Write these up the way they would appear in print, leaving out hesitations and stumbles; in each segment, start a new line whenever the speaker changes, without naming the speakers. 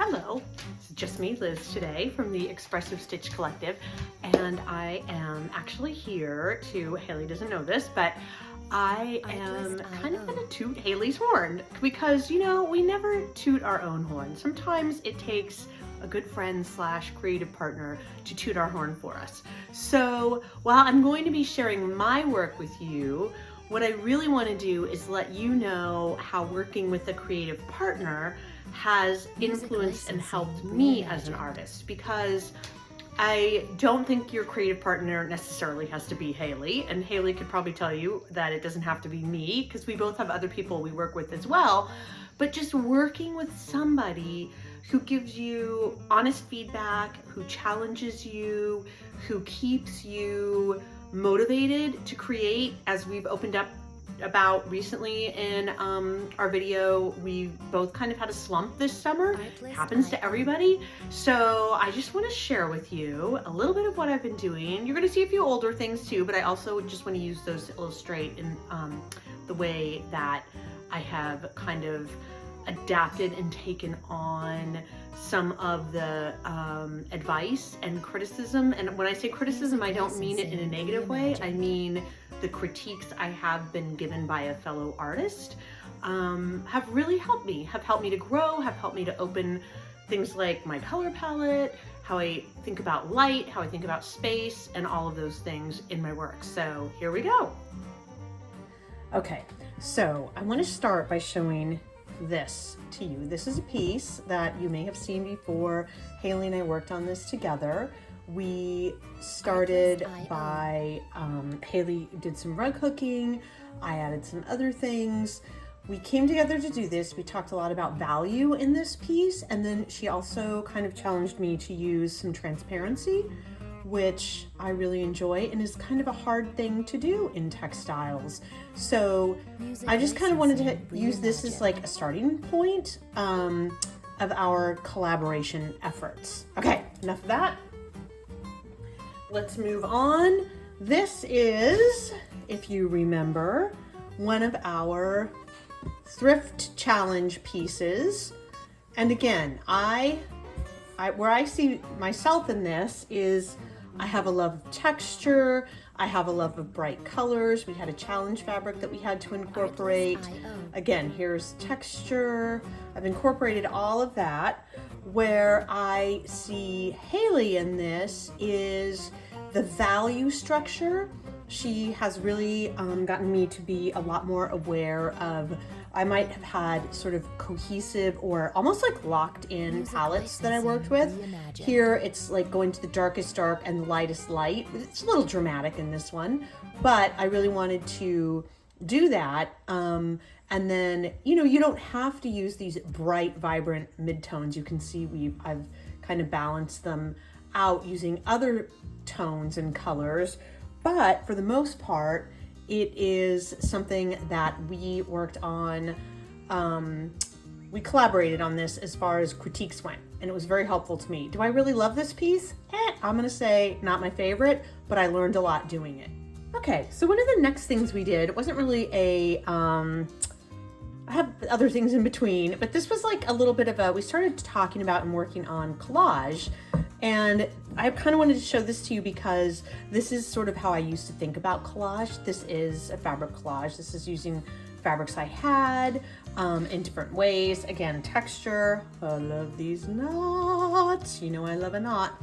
Hello, it's just me, Liz, today from the Expressive Stitch Collective, and I am actually here to, Haley doesn't know this, but I am kind of gonna toot Haley's horn because, you know, we never toot our own horn. Sometimes it takes a good friend slash creative partner to toot our horn for us. So while I'm going to be sharing my work with you, what I really want to do is let you know how working with a creative partner has influenced and helped me as an artist, because I don't think your creative partner necessarily has to be Haley, and Haley could probably tell you that it doesn't have to be me because we both have other people we work with as well. But just working with somebody who gives you honest feedback, who challenges you, who keeps you motivated to create, as we've opened up about recently in our video. We both kind of had a slump this summer. It happens to everybody. So I just want to share with you a little bit of what I've been doing. You're going to see a few older things too, but I also just want to use those to illustrate in the way that I have kind of adapted and taken on some of the advice and criticism. And when I say criticism, I don't mean it in a negative way. I mean the critiques I have been given by a fellow artist have really helped me, to grow, have helped me to open things like my color palette, how I think about light, how I think about space, and all of those things in my work. So here we go. Okay, so I want to start by showing this to you. This is a piece that you may have seen before. Haley and I worked on this together. We started by, Haley did some rug hooking, I added some other things. We came together to do this. We talked a lot about value in this piece, and then she also kind of challenged me to use some transparency, which I really enjoy and is kind of a hard thing to do in textiles. So I just kind of wanted to use this as like a starting point of our collaboration efforts. Okay, enough of that. Let's move on. This is, if you remember, one of our thrift challenge pieces. And again, where I see myself in this is I have a love of texture, I have a love of bright colors. We had a challenge fabric that we had to incorporate. Again, here's texture. I've incorporated all of that. Where I see Haley in this is the value structure. She has really gotten me to be a lot more aware of, I might have had sort of cohesive or almost like locked in palettes that I worked with. Here it's like going to the darkest dark and the lightest light. It's a little dramatic in this one, but I really wanted to do that. And then, you know, you don't have to use these bright, vibrant midtones. You can see I've kind of balanced them out using other tones and colors. But for the most part, it is something that we worked on. We collaborated on this as far as critiques went, and it was very helpful to me. Do I really love this piece? I'm gonna say not my favorite, but I learned a lot doing it. Okay, so one of the next things we did, it wasn't really I have other things in between, but this was like a little bit of we started talking about and working on collage. And I kind of wanted to show this to you because this is sort of how I used to think about collage. This is a fabric collage. This is using fabrics I had in different ways. Again, texture. I love these knots. You know I love a knot.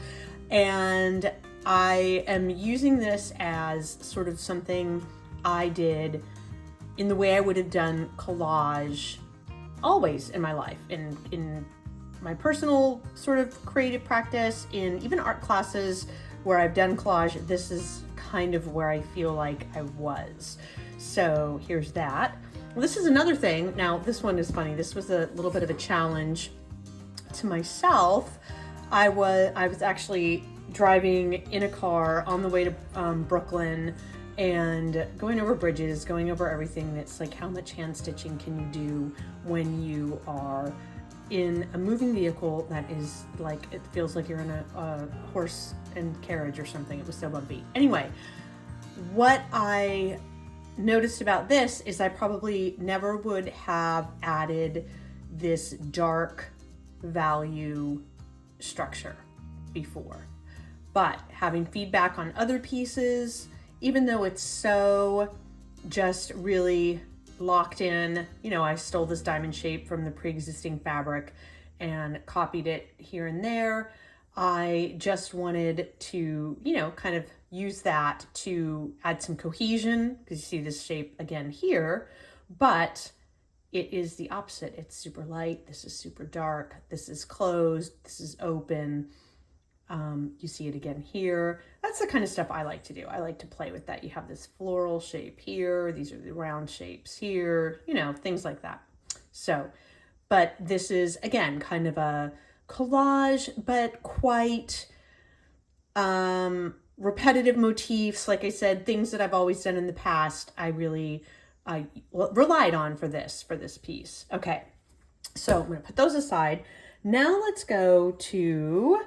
And I am using this as sort of something I did in the way I would have done collage always in my life, in my personal sort of creative practice, in even art classes where I've done collage. This is kind of where I feel like I was. So here's that. Well, this is another thing. Now, this one is funny. This was a little bit of a challenge to myself. I was actually driving in a car on the way to Brooklyn and going over bridges, going over everything. That's like, how much hand stitching can you do when you are in a moving vehicle that is like, it feels like you're in a horse and carriage or something. It was so bumpy. Anyway, what I noticed about this is I probably never would have added this dark value structure before. But having feedback on other pieces, even though it's so just really locked in, you know, I stole this diamond shape from the pre-existing fabric and copied it here and there. I just wanted to, you know, kind of use that to add some cohesion, because you see this shape again here, but it is the opposite. It's super light. This is super dark. This is closed. This is open. You see it again here. That's the kind of stuff I like to do. I like to play with that. You have this floral shape here. These are the round shapes here, you know, things like that. So, but this is, again, kind of a collage, but quite repetitive motifs. Like I said, things that I've always done in the past, I relied on for this piece. Okay, so I'm gonna put those aside. Now let's go to,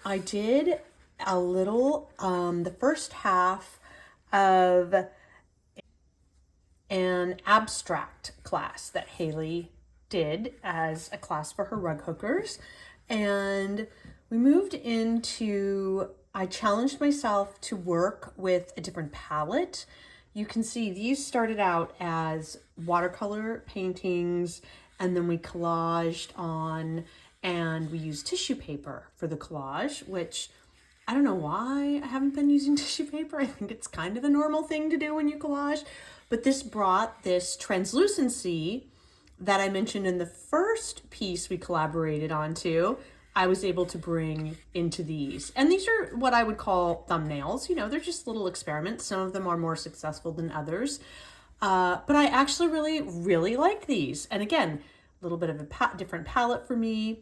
I did a little, the first half of an abstract class that Haley did as a class for her rug hookers. And we moved into, I challenged myself to work with a different palette. You can see these started out as watercolor paintings, and then we collaged on, and we used tissue paper for the collage, which I don't know why I haven't been using tissue paper. I think it's kind of the normal thing to do when you collage, but this brought this translucency that I mentioned in the first piece we collaborated on too. I was able to bring into these. And these are what I would call thumbnails. You know, they're just little experiments. Some of them are more successful than others. But I actually really like these. And again, a little bit of a different palette for me,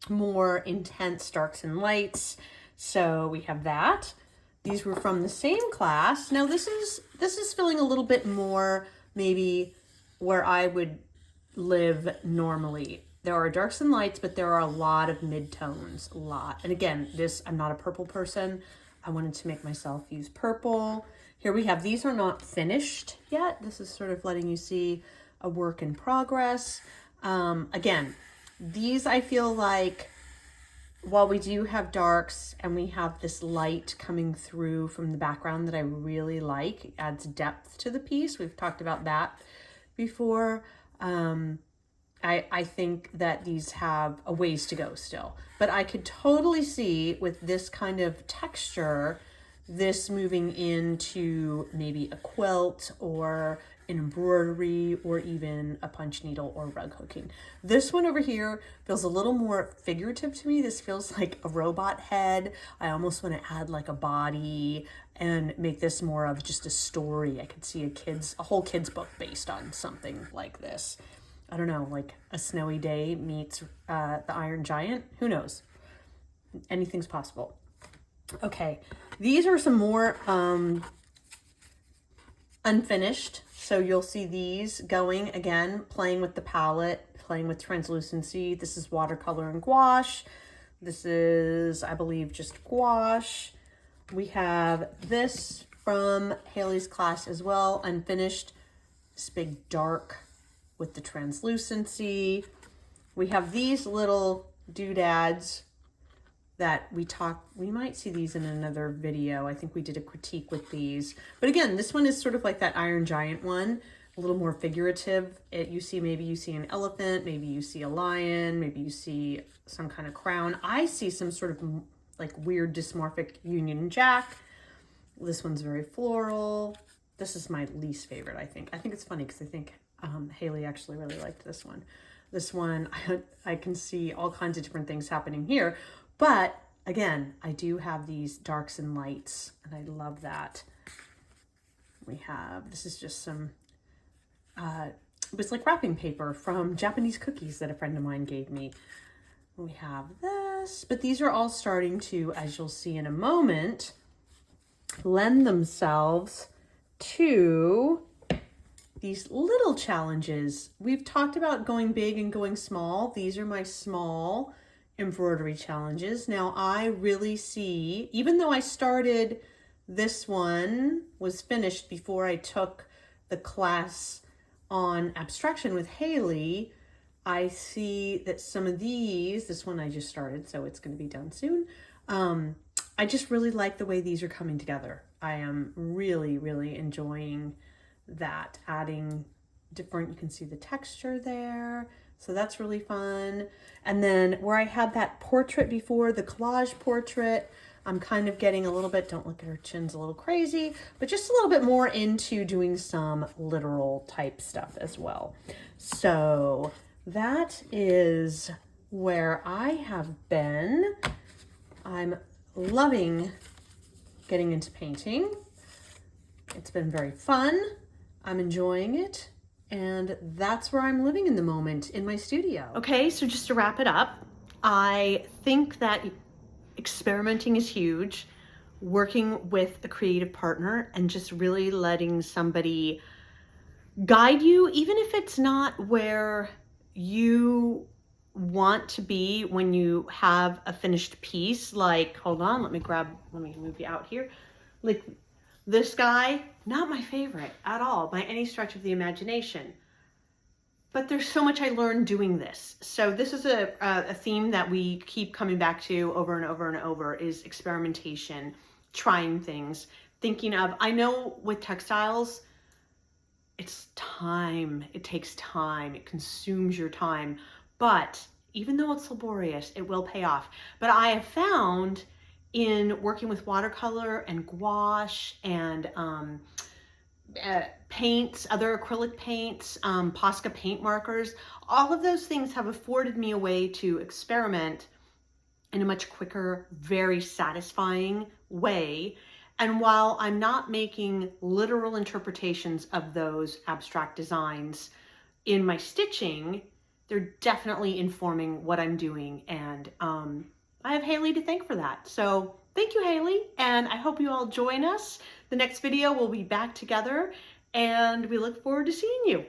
more intense darks and lights. So we have that. These were from the same class. Now this is feeling a little bit more maybe where I would live normally. There are darks and lights, but there are a lot of mid-tones, a lot. And again, I'm not a purple person. I wanted to make myself use purple. Here we have, these are not finished yet. This is sort of letting you see a work in progress. Again, these I feel like, while we do have darks and we have this light coming through from the background that I really like, it adds depth to the piece. We've talked about that before. I think that these have a ways to go still, but I could totally see with this kind of texture, this moving into maybe a quilt or an embroidery or even a punch needle or rug hooking. This one over here feels a little more figurative to me. This feels like a robot head. I almost want to add like a body and make this more of just a story. I could see a whole kid's book based on something like this. I don't know, like A Snowy Day meets The Iron Giant. Who knows? Anything's possible. Okay, these are some more unfinished. So you'll see these going again, playing with the palette, playing with translucency. This is watercolor and gouache. This is, I believe, just gouache. We have this from Haley's class as well, unfinished. This big dark with the translucency. We have these little doodads that we might see these in another video. I think we did a critique with these. But again, this one is sort of like that Iron Giant one, a little more figurative. Maybe you see an elephant, maybe you see a lion, maybe you see some kind of crown. I see some sort of like weird dysmorphic Union Jack. This one's very floral. This is my least favorite, I think. I think it's funny because I think Haley actually really liked this one. This one, I can see all kinds of different things happening here. But again, I do have these darks and lights, and I love that. This is just some, it was like wrapping paper from Japanese cookies that a friend of mine gave me. We have this, but these are all starting to, as you'll see in a moment, lend themselves to these little challenges. We've talked about going big and going small. These are my small embroidery challenges. Now I really see, even though I started, this one was finished before I took the class on abstraction with Haley, I see that some of these, this one I just started, so it's going to be done soon. I just really like the way these are coming together. I am really, really enjoying that, adding different, you can see the texture there. So that's really fun. And then where I had that portrait before, the collage portrait, I'm kind of getting a little bit, don't look at her chin's a little crazy, but just a little bit more into doing some literal type stuff as well. So that is where I have been. I'm loving getting into painting. It's been very fun. I'm enjoying it. And that's where I'm living in the moment, in my studio. Okay, so just to wrap it up, I think that experimenting is huge. Working with a creative partner and just really letting somebody guide you, even if it's not where you want to be when you have a finished piece. Like, hold on, let me move you out here. Like this guy, not my favorite at all by any stretch of the imagination. But there's so much I learned doing this. So this is a theme that we keep coming back to over and over and over, is experimentation, trying things, thinking of, I know with textiles, it's time, it takes time, it consumes your time, but even though it's laborious, it will pay off. But I have found in working with watercolor and gouache and paints, other acrylic paints, Posca paint markers, all of those things have afforded me a way to experiment in a much quicker, very satisfying way. And while I'm not making literal interpretations of those abstract designs in my stitching, they're definitely informing what I'm doing. And I have Haley to thank for that. So thank you, Haley. And I hope you all join us. The next video, we'll be back together and we look forward to seeing you.